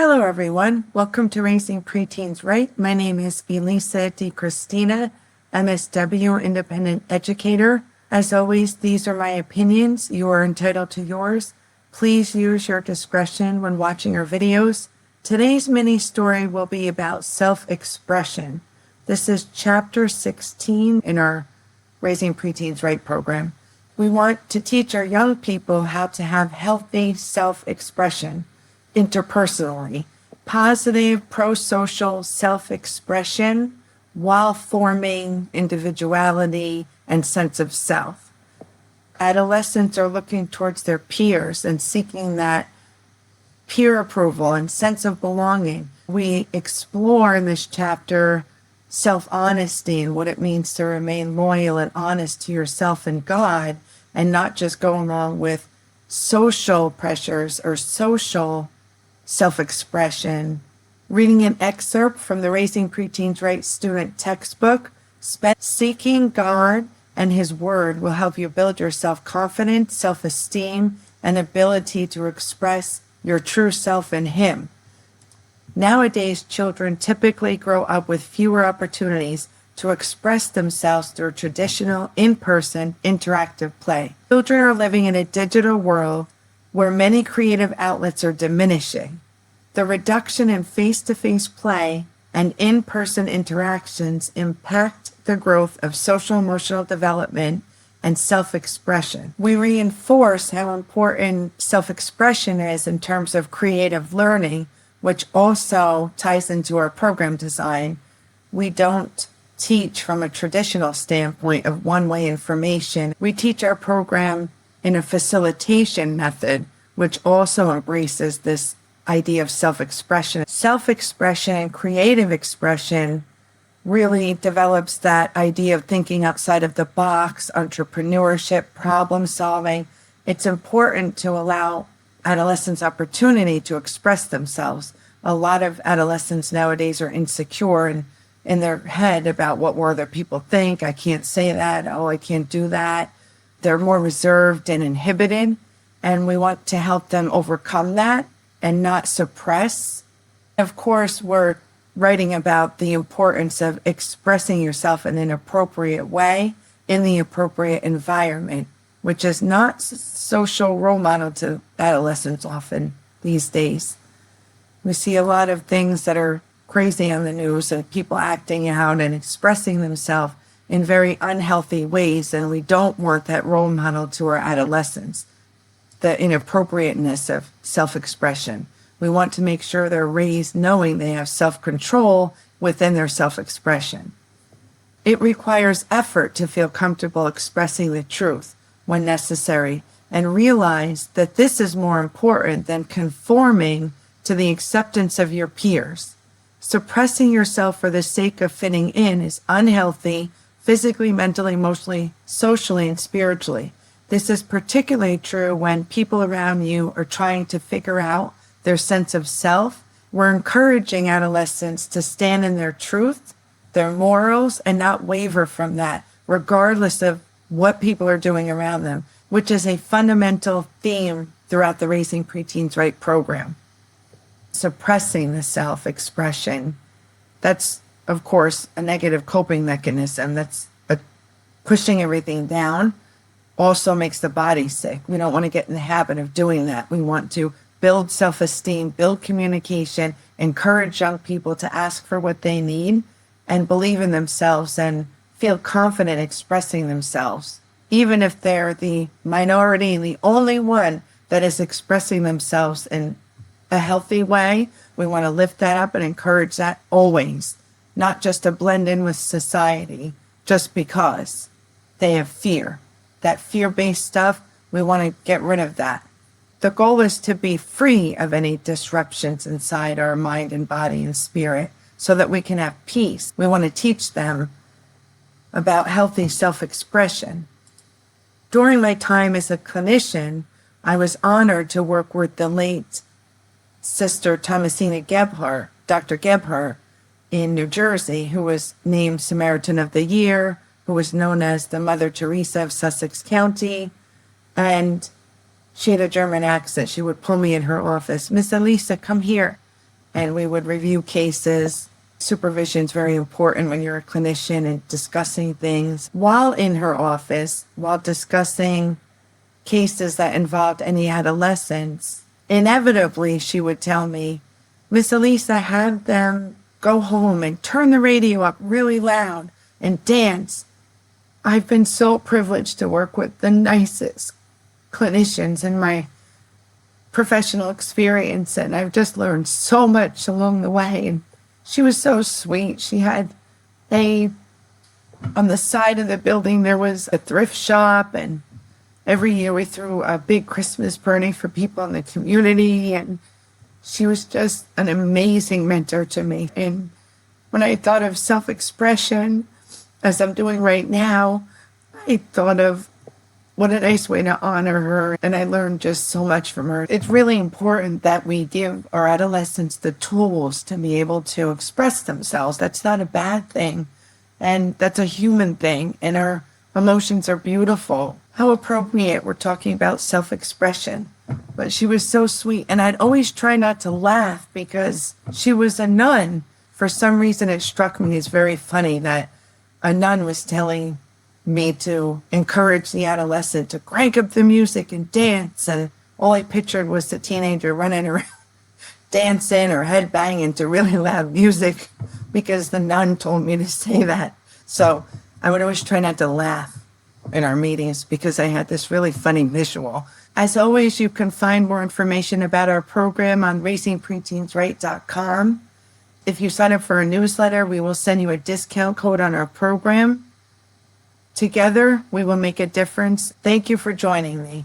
Hello, everyone. Welcome to Raising PreTeens Right. My name is Elisa DiCristina, MSW, independent educator. As always, these are my opinions. You are entitled to yours. Please use your discretion when watching our videos. Today's mini story will be about self-expression. This is chapter 16 in our Raising PreTeens Right program. We want to teach our young people how to have healthy self-expression interpersonally, positive, pro-social self-expression while forming individuality and sense of self. Adolescents are looking towards their peers and seeking that peer approval and sense of belonging. We explore in this chapter self-honesty and what it means to remain loyal and honest to yourself and God, and not just go along with social pressures or social self-expression. Reading an excerpt from the Raising PreTeens Right student textbook, seeking God and His Word will help you build your self-confidence, self-esteem, and ability to express your true self in Him. Nowadays, children typically grow up with fewer opportunities to express themselves through traditional, in-person, interactive play. Children are living in a digital world where many creative outlets are diminishing. The reduction in face-to-face play and in-person interactions impact the growth of social emotional development and self-expression. We reinforce how important self-expression is in terms of creative learning, which also ties into our program design. We don't teach from a traditional standpoint of one-way information. We teach our program in a facilitation method, which also embraces this idea of self-expression. Self-expression and creative expression really develops that idea of thinking outside of the box, entrepreneurship, problem solving. It's important to allow adolescents opportunity to express themselves. A lot of adolescents nowadays are insecure and in their head about what will other people think. I can't say that. Oh, I can't do that. They're more reserved and inhibited, and we want to help them overcome that and not suppress. Of course, we're writing about the importance of expressing yourself in an appropriate way in the appropriate environment, which is not social role model to adolescents often these days. We see a lot of things that are crazy on the news and people acting out and expressing themselves in very unhealthy ways, and we don't want that role model to our adolescents, the inappropriateness of self-expression. We want to make sure they're raised knowing they have self-control within their self-expression. It requires effort to feel comfortable expressing the truth when necessary and realize that this is more important than conforming to the acceptance of your peers. Suppressing yourself for the sake of fitting in is unhealthy, physically, mentally, emotionally, socially, and spiritually. This is particularly true when people around you are trying to figure out their sense of self. We're encouraging adolescents to stand in their truth, their morals, and not waver from that, regardless of what people are doing around them, which is a fundamental theme throughout the Raising PreTeens Right program. Suppressing the self-expression, that's, of course, a negative coping mechanism. That's pushing everything down. Also makes the body sick. We don't want to get in the habit of doing that. We want to build self-esteem, build communication, encourage young people to ask for what they need and believe in themselves and feel confident expressing themselves. Even if they're the minority and the only one that is expressing themselves in a healthy way, we want to lift that up and encourage that always, not just to blend in with society just because they have fear. That fear-based stuff, we want to get rid of that. The goal is to be free of any disruptions inside our mind and body and spirit so that we can have peace. We want to teach them about healthy self-expression. During my time as a clinician, I was honored to work with the late Sister Thomasina Gebhardt, Dr. Gebhardt, in New Jersey, who was named Samaritan of the Year, who was known as the Mother Teresa of Sussex County, and she had a German accent. She would pull me in her office. Miss Elisa, come here. and we would review cases. Supervision is very important when you're a clinician and discussing things. While in her office, while discussing cases that involved any adolescents, inevitably she would tell me, Miss Elisa, have them go home and turn the radio up really loud and dance. I've been so privileged to work with the nicest clinicians in my professional experience, and I've just learned so much along the way. And she was so sweet. She had on the side of the building, there was a thrift shop, and every year we threw a big Christmas party for people in the community, and she was just an amazing mentor to me. And when I thought of self-expression, as I'm doing right now, I thought of what a nice way to honor her, and I learned just so much from her. It's really important that we give our adolescents the tools to be able to express themselves. That's not a bad thing, and that's a human thing, and our emotions are beautiful. How appropriate we're talking about self-expression. But she was so sweet, and I'd always try not to laugh because she was a nun. For some reason, it struck me as very funny that a nun was telling me to encourage the adolescent to crank up the music and dance, and all I pictured was the teenager running around dancing or headbanging to really loud music because the nun told me to say that. So I would always try not to laugh in our meetings because I had this really funny visual. As always, you can find more information about our program on raisingpreteensright.com. If you sign up for a newsletter, we will send you a discount code on our program. Together, we will make a difference. Thank you for joining me.